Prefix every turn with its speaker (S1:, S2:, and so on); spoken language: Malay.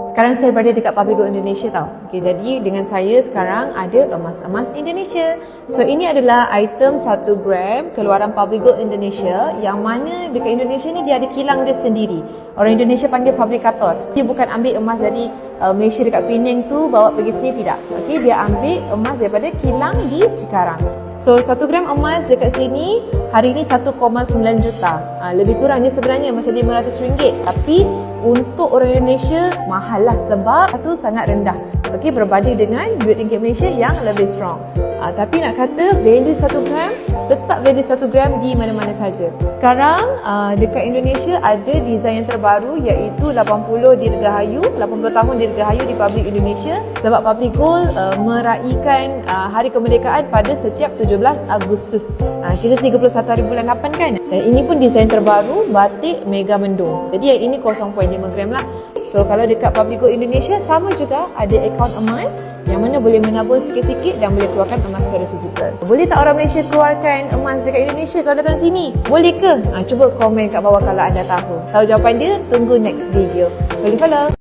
S1: Sekarang saya berada dekat Public Gold Indonesia tau. Okay, jadi dengan saya sekarang ada emas-emas Indonesia. So ini adalah item 1 gram keluaran Public Gold Indonesia, yang mana dekat Indonesia ni dia ada kilang dia sendiri. Orang Indonesia panggil fabrikator. Dia bukan ambil emas dari Malaysia dekat Penang tu bawa pergi sini, tidak. Okay, dia ambil emas daripada kilang di Cikarang. So 1 gram emas dekat sini hari ni 1,9 juta. Lebih kurang dia sebenarnya macam RM500. Tapi untuk orang Indonesia mahal lah sebab satu sangat rendah. Okey, berbanding dengan duit ringgit Malaysia yang lebih strong. Tapi nak kata value 1 gram, tetap value 1 gram di mana-mana saja. Sekarang dekat Indonesia ada design yang terbaru iaitu 80 Dirgahayu, 80 tahun Dirgahayu di Public Indonesia, sebab Public Gold meraihkan Hari Kemerdekaan pada setiap 17 Agustus. Kita 31 hari bulan 8 kan. Dan ini pun design terbaru batik Mega Mendung. Jadi yang ini 0.5 gram lah. So kalau dekat Public Gold Indonesia sama juga ada akaun emas yang mana boleh menabung sikit-sikit dan boleh keluarkan emas secara fizikal. Boleh tak orang Malaysia keluarkan emas dekat Indonesia kalau datang sini? Boleh ke? Cuba komen kat bawah kalau anda tahu. Tahu jawapan dia, tunggu next video. Boleh follow.